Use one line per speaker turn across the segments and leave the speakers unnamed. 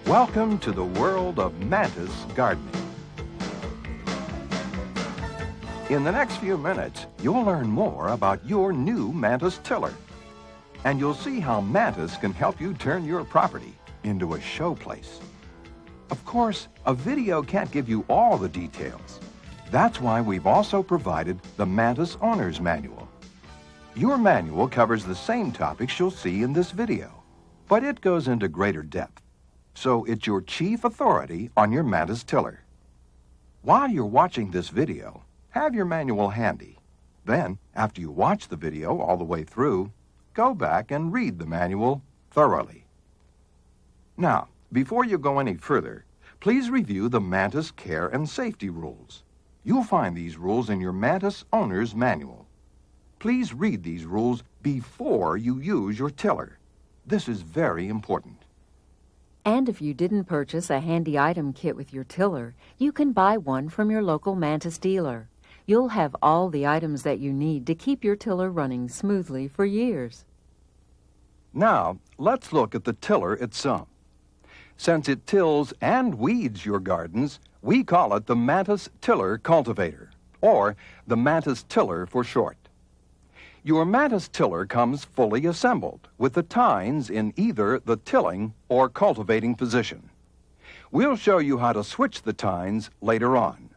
Welcome to the world of Mantis gardening. In the next few minutes, you'll learn more about your new Mantis tiller. And you'll see how Mantis can help you turn your property into a showplace. Of course, a video can't give you all the details. That's why we've also provided the Mantis Owner's Manual. Your manual covers the same topics you'll see in this video, but it goes into greater depth. So it's your chief authority on your Mantis tiller. While you're watching this video, have your manual handy. Then, after you watch the video all the way through, go back and read the manual thoroughly. Now, before you go any further, please review the Mantis Care and Safety Rules. You'll find these rules in your Mantis Owner's Manual. Please read these rules before you use your tiller. This is very important.
And if you didn't purchase a handy item kit with your tiller, you can buy one from your local Mantis dealer. You'll have all the items that you need to keep your tiller running smoothly for years.
Now, let's look at the tiller itself. Since it tills and weeds your gardens, we call it the Mantis tiller-cultivator, or the Mantis tiller for short. Your Mantis tiller comes fully assembled, with the tines in either the tilling or cultivating position. We'll show you how to switch the tines later on.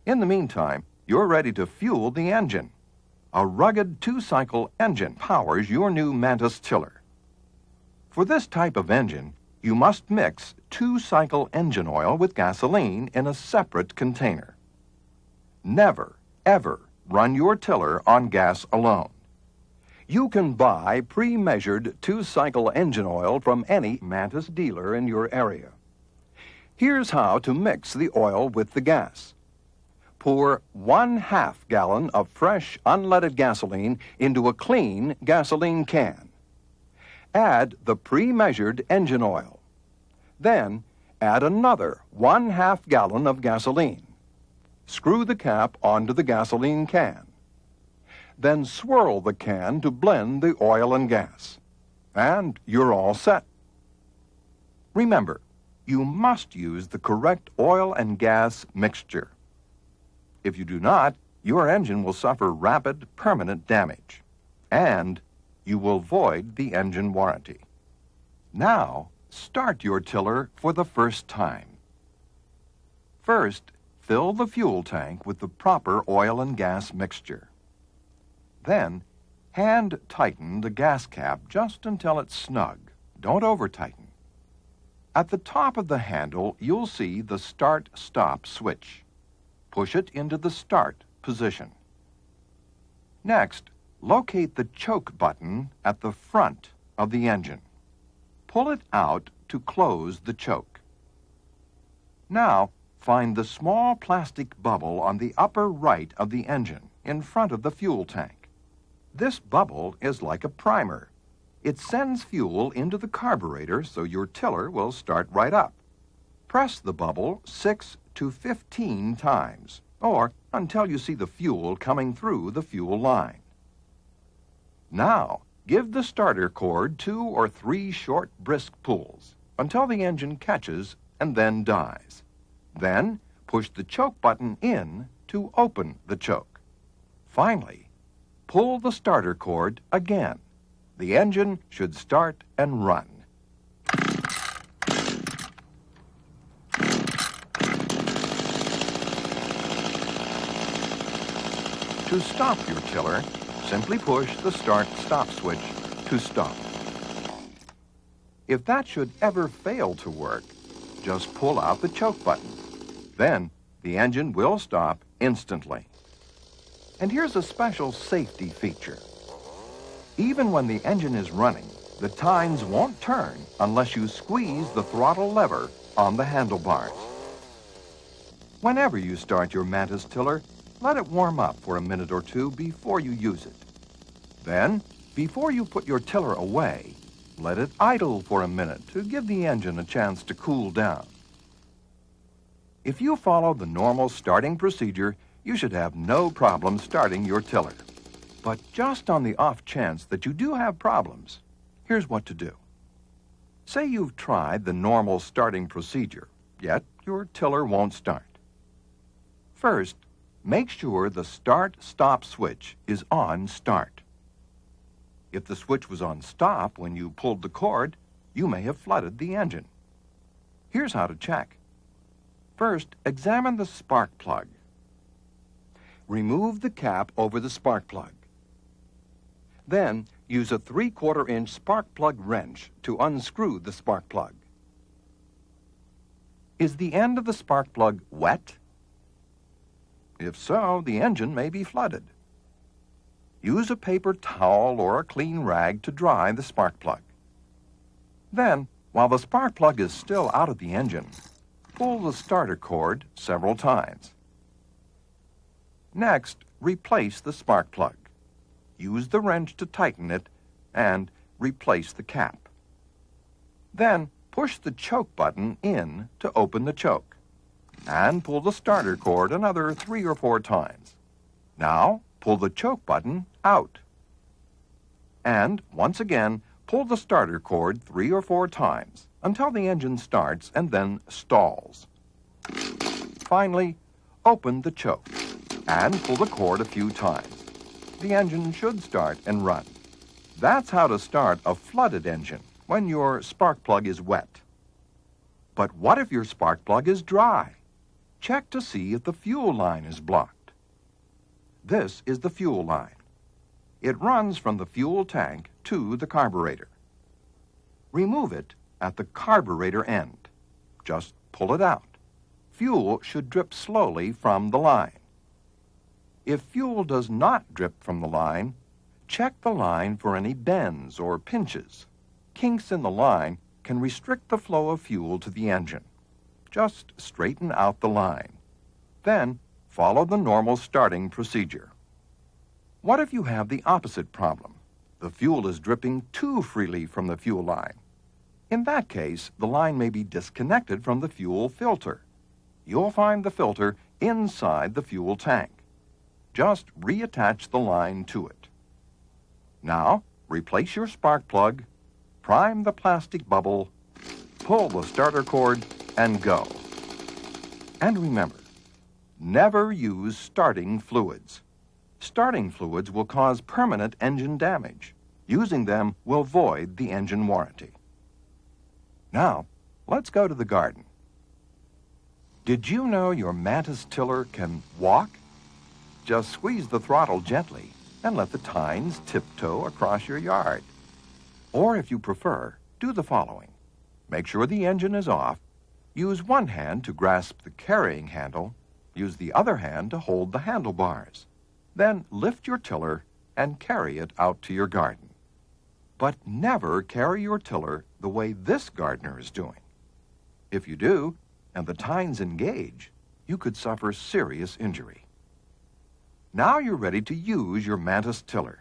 In the meantime, you're ready to fuel the engine. A rugged two-cycle engine powers your new Mantis tiller. For this type of engine, you must mix two-cycle engine oil with gasoline in a separate container. Never, ever run your tiller on gas alone. You can buy pre-measured two-cycle engine oil from any Mantis dealer in your area. Here's how to mix the oil with the gas. Pour 1/2 gallon of fresh unleaded gasoline into a clean gasoline can. Add the pre-measured engine oil. Then add another 1/2 gallon of gasoline. Screw the cap onto the gasoline can. Then swirl the can to blend the oil and gas. And you're all set. Remember, you must use the correct oil and gas mixture. If you do not, your engine will suffer rapid, permanent damage. And you will void the engine warranty. Now, start your tiller for the first time. First, fill the fuel tank with the proper oil and gas mixture. Then, hand tighten the gas cap just until it's snug. Don't over-tighten. At the top of the handle, you'll see the start-stop switch. Push it into the start position. Next, locate the choke button at the front of the engine. Pull it out to close the choke. Now, find the small plastic bubble on the upper right of the engine in front of the fuel tank. This bubble is like a primer. It sends fuel into the carburetor so your tiller will start right up. Press the bubble 6 to 15 times, or until you see the fuel coming through the fuel line. Now, give the starter cord 2 or 3 short, brisk pulls until the engine catches and then dies. Then, push the choke button in to open the choke. Finally, pull the starter cord again. The engine should start and run. To stop your tiller, simply push the start-stop switch to stop. If that should ever fail to work, just pull out the choke button. Then, the engine will stop instantly. And here's a special safety feature. Even when the engine is running, the tines won't turn unless you squeeze the throttle lever on the handlebars. Whenever you start your Mantis tiller, let it warm up for a minute or two before you use it. Then, before you put your tiller away, let it idle for a minute to give the engine a chance to cool down. If you follow the normal starting procedure, you should have no problem starting your tiller. But just on the off chance that you do have problems, here's what to do. Say you've tried the normal starting procedure, yet your tiller won't start. First, make sure the start-stop switch is on start. If the switch was on stop when you pulled the cord, you may have flooded the engine. Here's how to check. First, examine the spark plug. Remove the cap over the spark plug. Then, use a 3/4-inch spark plug wrench to unscrew the spark plug. Is the end of the spark plug wet? If so, the engine may be flooded. Use a paper towel or a clean rag to dry the spark plug. Then, while the spark plug is still out of the engine, pull the starter cord several times. Next, replace the spark plug. Use the wrench to tighten it and replace the cap. Then, push the choke button in to open the choke and pull the starter cord another 3 or 4 times. Now, pull the choke button out. And, once again, pull the starter cord 3 or 4 times until the engine starts and then stalls. Finally, open the choke and pull the cord a few times. The engine should start and run. That's how to start a flooded engine when your spark plug is wet. But what if your spark plug is dry? Check to see if the fuel line is blocked. This is the fuel line. It runs from the fuel tank to the carburetor. Remove it at the carburetor end. Just pull it out. Fuel should drip slowly from the line. If fuel does not drip from the line, check the line for any bends or pinches. Kinks in the line can restrict the flow of fuel to the engine. Just straighten out the line. Then, follow the normal starting procedure. What if you have the opposite problem? The fuel is dripping too freely from the fuel line. In that case, the line may be disconnected from the fuel filter. You'll find the filter inside the fuel tank. Just reattach the line to it. Now, replace your spark plug, prime the plastic bubble, pull the starter cord, and go. And remember, never use starting fluids. Starting fluids will cause permanent engine damage. Using them will void the engine warranty. Now, let's go to the garden. Did you know your Mantis tiller can walk? Just squeeze the throttle gently and let the tines tiptoe across your yard. Or if you prefer, do the following. Make sure the engine is off. Use one hand to grasp the carrying handle. Use the other hand to hold the handlebars. Then lift your tiller and carry it out to your garden. But never carry your tiller the way this gardener is doing. If you do, and the tines engage, you could suffer serious injury. Now you're ready to use your Mantis tiller.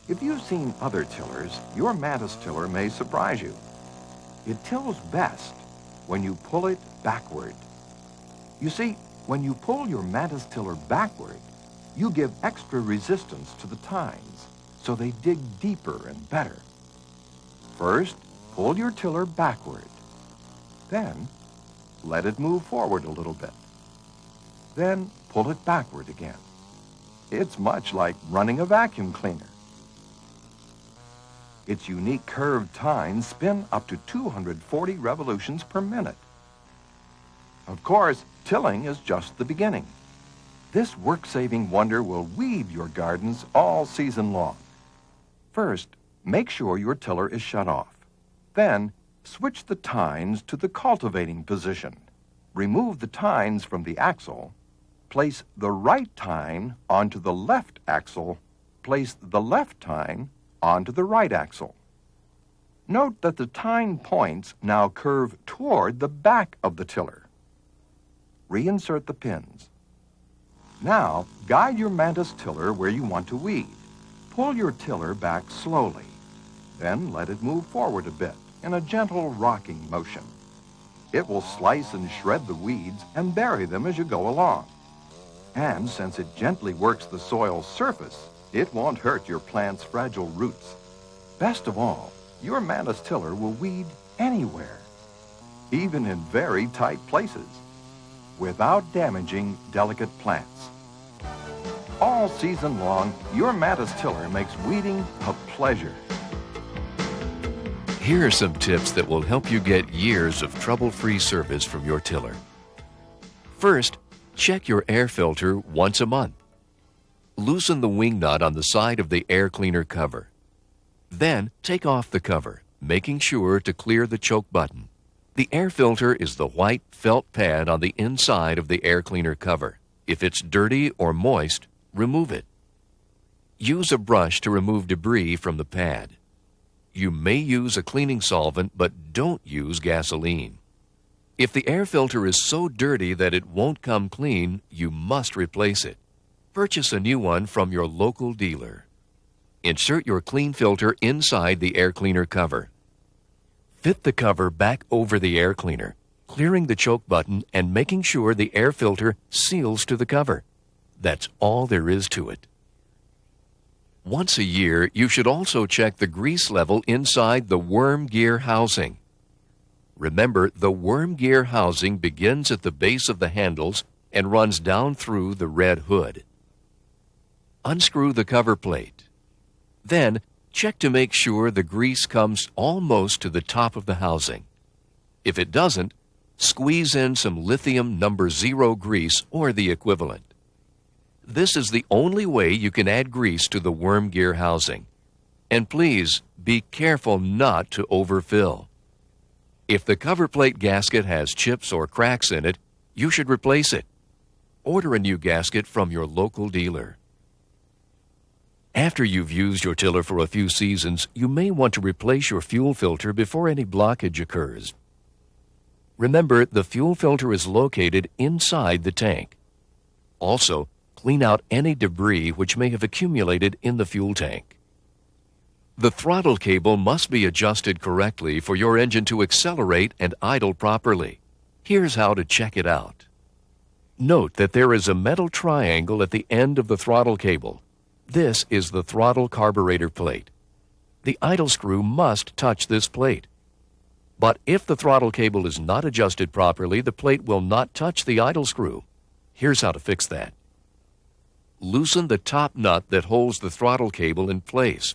If you've seen other tillers, your Mantis tiller may surprise you. It tills best when you pull it backward. You see, when you pull your Mantis tiller backward, you give extra resistance to the tines, so they dig deeper and better. First, pull your tiller backward. Then, let it move forward a little bit. Then, pull it backward again. It's much like running a vacuum cleaner. Its unique curved tines spin up to 240 revolutions per minute. Of course, tilling is just the beginning. This work-saving wonder will weed your gardens all season long. First, make sure your tiller is shut off. Then, switch the tines to the cultivating position. Remove the tines from the axle. Place the right tine onto the left axle. Place the left tine onto the right axle. Note that the tine points now curve toward the back of the tiller. Reinsert the pins. Now, guide your Mantis tiller where you want to weed. Pull your tiller back slowly. Then let it move forward a bit in a gentle rocking motion. It will slice and shred the weeds and bury them as you go along. And since it gently works the soil's surface, it won't hurt your plant's fragile roots. Best of all, your Mantis tiller will weed anywhere, even in very tight places, without damaging delicate plants. All season long, your Mantis tiller makes weeding a pleasure.
Here are some tips that will help you get years of trouble-free service from your tiller. First, check your air filter once a month. Loosen the wing nut on the side of the air cleaner cover. Then, take off the cover, making sure to clear the choke button. The air filter is the white felt pad on the inside of the air cleaner cover. If it's dirty or moist, remove it. Use a brush to remove debris from the pad. You may use a cleaning solvent, but don't use gasoline. If the air filter is so dirty that it won't come clean, you must replace it. Purchase a new one from your local dealer. Insert your clean filter inside the air cleaner cover. Fit the cover back over the air cleaner, clearing the choke button and making sure the air filter seals to the cover. That's all there is to it. Once a year, you should also check the grease level inside the worm gear housing. Remember, the worm gear housing begins at the base of the handles and runs down through the red hood. Unscrew the cover plate. Then, check to make sure the grease comes almost to the top of the housing. If it doesn't, squeeze in some lithium number 0 grease or the equivalent. This is the only way you can add grease to the worm gear housing. And please, be careful not to overfill. If the cover plate gasket has chips or cracks in it, you should replace it. Order a new gasket from your local dealer. After you've used your tiller for a few seasons, you may want to replace your fuel filter before any blockage occurs. Remember, the fuel filter is located inside the tank. Also, clean out any debris which may have accumulated in the fuel tank. The throttle cable must be adjusted correctly for your engine to accelerate and idle properly. Here's how to check it out. Note that there is a metal triangle at the end of the throttle cable. This is the throttle carburetor plate. The idle screw must touch this plate. But if the throttle cable is not adjusted properly, the plate will not touch the idle screw. Here's how to fix that. Loosen the top nut that holds the throttle cable in place.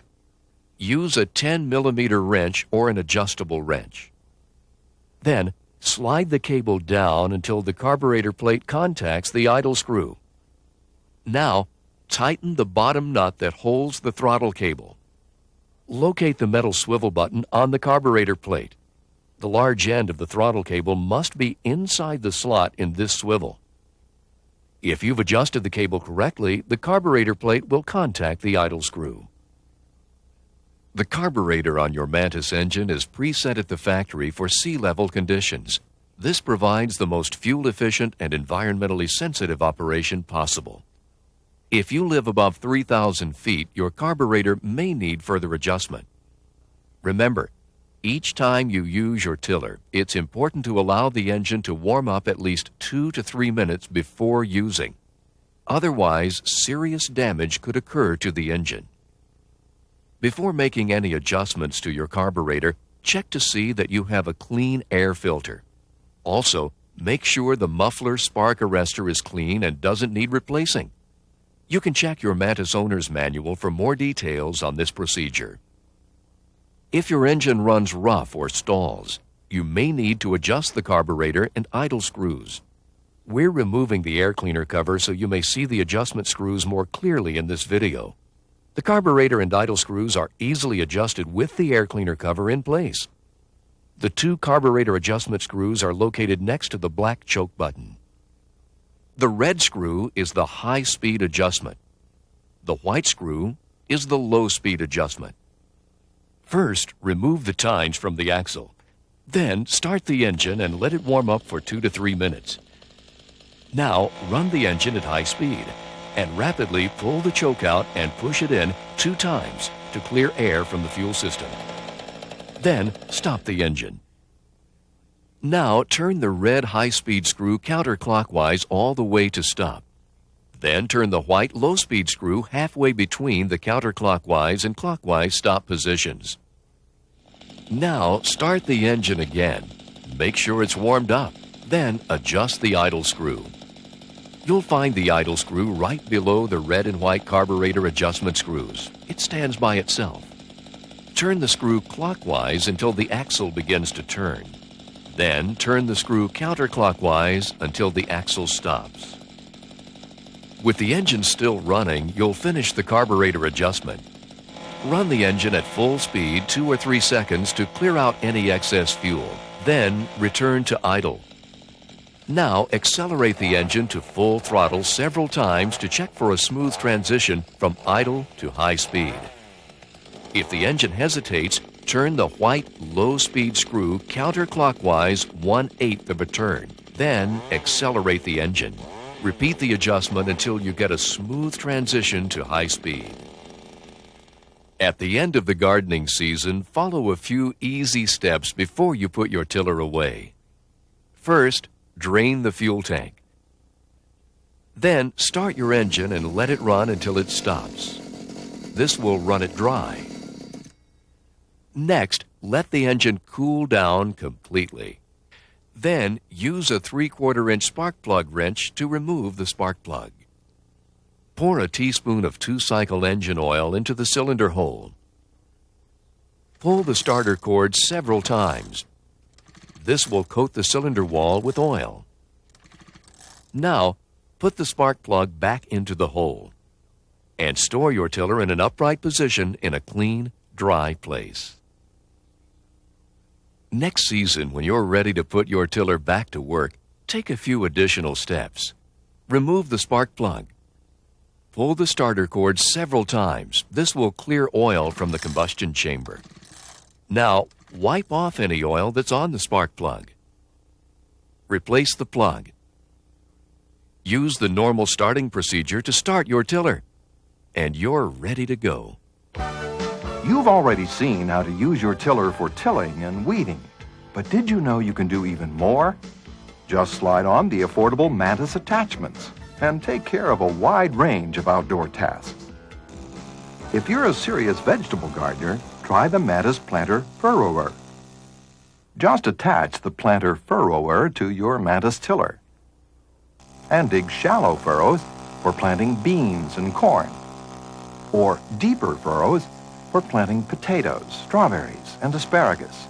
Use a 10mm wrench or an adjustable wrench. Then, slide the cable down until the carburetor plate contacts the idle screw. Now, tighten the bottom nut that holds the throttle cable. Locate the metal swivel button on the carburetor plate. The large end of the throttle cable must be inside the slot in this swivel. If you've adjusted the cable correctly, the carburetor plate will contact the idle screw. The carburetor on your Mantis engine is preset at the factory for sea-level conditions. This provides the most fuel-efficient and environmentally sensitive operation possible. If you live above 3,000 feet, your carburetor may need further adjustment. Remember, each time you use your tiller, it's important to allow the engine to warm up at least 2 to 3 minutes before using. Otherwise, serious damage could occur to the engine. Before making any adjustments to your carburetor, check to see that you have a clean air filter. Also, make sure the muffler spark arrestor is clean and doesn't need replacing. You can check your Mantis owner's manual for more details on this procedure. If your engine runs rough or stalls, you may need to adjust the carburetor and idle screws. We're removing the air cleaner cover so you may see the adjustment screws more clearly in this video. The carburetor and idle screws are easily adjusted with the air cleaner cover in place. The 2 carburetor adjustment screws are located next to the black choke button. The red screw is the high-speed adjustment. The white screw is the low-speed adjustment. First, remove the tines from the axle. Then, start the engine and let it warm up for 2 to 3 minutes. Now, run the engine at high speed and rapidly pull the choke out and push it in 2 times to clear air from the fuel system. Then, stop the engine. Now, turn the red high-speed screw counterclockwise all the way to stop. Then turn the white low-speed screw halfway between the counterclockwise and clockwise stop positions. Now start the engine again. Make sure it's warmed up. Then adjust the idle screw. You'll find the idle screw right below the red and white carburetor adjustment screws. It stands by itself. Turn the screw clockwise until the axle begins to turn. Then turn the screw counterclockwise until the axle stops. With the engine still running, you'll finish the carburetor adjustment. Run the engine at full speed 2 or 3 seconds to clear out any excess fuel. Then return to idle. Now accelerate the engine to full throttle several times to check for a smooth transition from idle to high speed. If the engine hesitates, turn the white low-speed screw counterclockwise 1/8 of a turn. Then accelerate the engine. Repeat the adjustment until you get a smooth transition to high speed. At the end of the gardening season, follow a few easy steps before you put your tiller away. First, drain the fuel tank. Then start your engine and let it run until it stops. This will run it dry. Next, let the engine cool down completely. Then use a 3/4 inch spark plug wrench to remove the spark plug. Pour a teaspoon of 2-cycle engine oil into the cylinder hole. Pull the starter cord several times. This will coat the cylinder wall with oil. Now, put the spark plug back into the hole and store your tiller in an upright position in a clean, dry place. Next season, when you're ready to put your tiller back to work, take a few additional steps. Remove the spark plug. Pull the starter cord several times. This will clear oil from the combustion chamber. Now, wipe off any oil that's on the spark plug. Replace the plug. Use the normal starting procedure to start your tiller, and you're ready to go.
You've already seen how to use your tiller for tilling and weeding, but did you know you can do even more? Just slide on the affordable Mantis attachments and take care of a wide range of outdoor tasks. If you're a serious vegetable gardener, try the Mantis planter furrower. Just attach the planter furrower to your Mantis tiller and dig shallow furrows for planting beans and corn, or deeper furrows for planting potatoes, strawberries, and asparagus.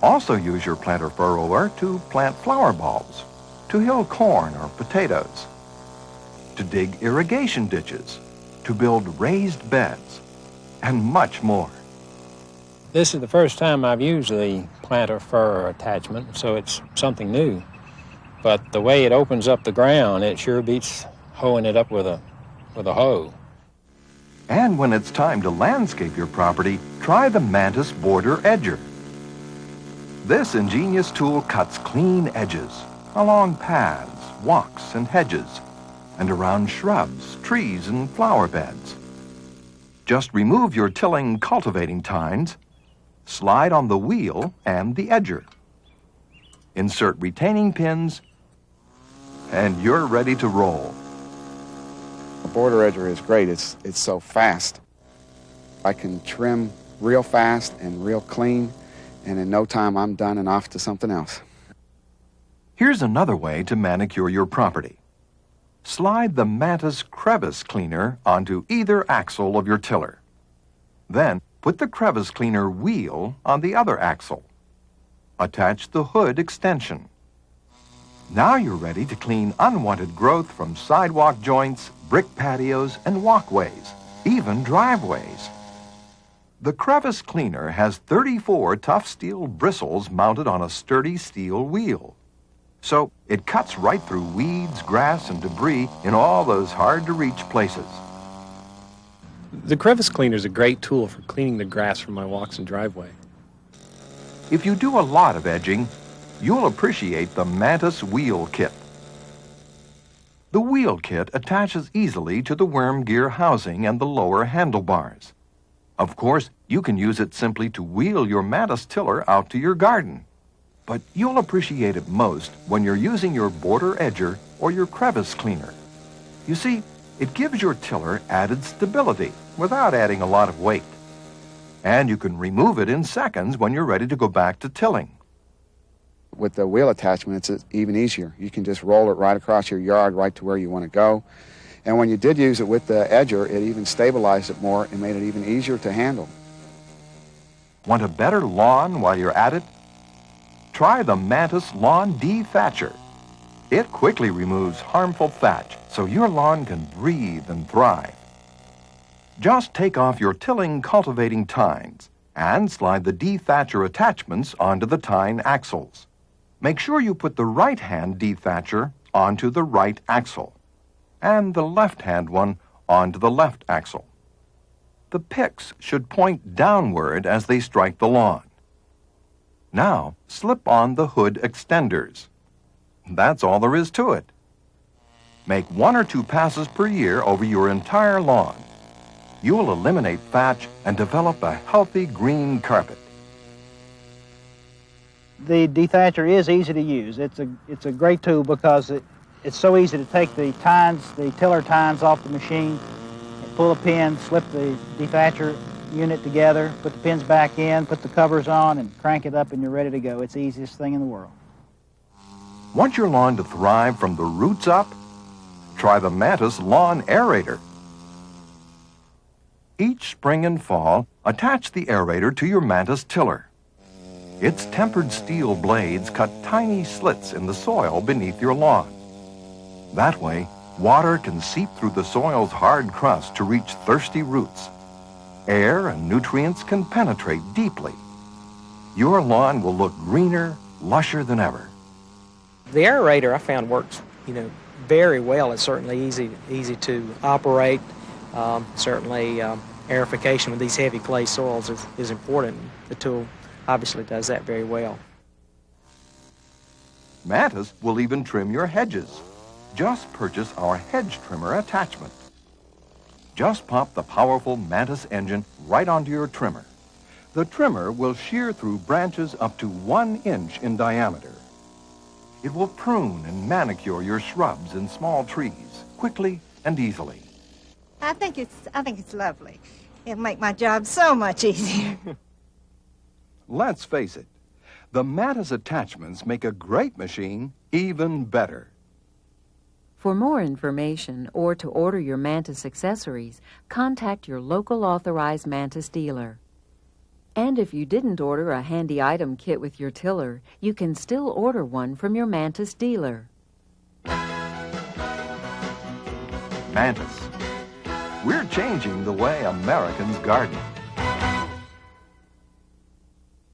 Also use your planter furrower to plant flower bulbs, to hill corn or potatoes, to dig irrigation ditches, to build raised beds, and much more.
This is the first time I've used the planter furrower attachment, so it's something new. But the way it opens up the ground, it sure beats hoeing it up with a hoe.
And when it's time to landscape your property, try the Mantis Border Edger. This ingenious tool cuts clean edges along paths, walks, and hedges, and around shrubs, trees, and flower beds. Just remove your tilling cultivating tines, slide on the wheel and the edger. Insert retaining pins, and you're ready to roll.
The border edger is great. It's so fast. I can trim real fast and real clean, and in no time I'm done and off to something else.
Here's another way to manicure your property. Slide the Mantis crevice cleaner onto either axle of your tiller. Then put the crevice cleaner wheel on the other axle. Attach the hood extension. Now you're ready to clean unwanted growth from sidewalk joints, brick patios, and walkways, even driveways. The crevice cleaner has 34 tough steel bristles mounted on a sturdy steel wheel. So it cuts right through weeds, grass, and debris in all those hard-to-reach places.
The crevice cleaner is a great tool for cleaning the grass from my walks and driveway.
If you do a lot of edging, you'll appreciate the Mantis Wheel Kit. The wheel kit attaches easily to the worm gear housing and the lower handlebars. Of course, you can use it simply to wheel your Mantis tiller out to your garden. But you'll appreciate it most when you're using your border edger or your crevice cleaner. You see, it gives your tiller added stability without adding a lot of weight. And you can remove it in seconds when you're ready to go back to tilling.
With the wheel attachment, it's even easier. You can just roll it right across your yard, right to where you want to go. And when you did use it with the edger, it even stabilized it more and made it even easier to handle.
Want a better lawn while you're at it? Try the Mantis Lawn Dethatcher. It quickly removes harmful thatch so your lawn can breathe and thrive. Just take off your tilling cultivating tines and slide the dethatcher attachments onto the tine axles. Make sure you put the right-hand dethatcher onto the right axle and the left-hand one onto the left axle. The picks should point downward as they strike the lawn. Now, slip on the hood extenders. That's all there is to it. Make 1 or 2 passes per year over your entire lawn. You will eliminate thatch and develop a healthy green carpet.
The dethatcher is easy to use. It's a great tool because it's so easy to take the tines, the tiller tines off the machine, pull a pin, slip the dethatcher unit together, put the pins back in, put the covers on, and crank it up, and you're ready to go. It's the easiest thing in the world.
Want your lawn to thrive from the roots up? Try the Mantis Lawn Aerator. Each spring and fall, attach the aerator to your Mantis tiller. Its tempered steel blades cut tiny slits in the soil beneath your lawn. That way, water can seep through the soil's hard crust to reach thirsty roots. Air and nutrients can penetrate deeply. Your lawn will look greener, lusher than ever.
The aerator I found works, very well. It's certainly easy to operate. Certainly aerification with these heavy clay soils is important. The tool obviously does that very well.
Mantis will even trim your hedges. Just purchase our hedge trimmer attachment. Just pop the powerful Mantis engine right onto your trimmer. The trimmer will shear through branches up to 1 inch in diameter. It will prune and manicure your shrubs and small trees quickly and easily.
I think it's lovely. It'll make my job so much easier.
Let's face it, the Mantis attachments make a great machine even better.
For more information or to order your Mantis accessories, contact your local authorized Mantis dealer. And if you didn't order a handy item kit with your tiller, you can still order one from your Mantis dealer.
Mantis. We're changing the way Americans garden.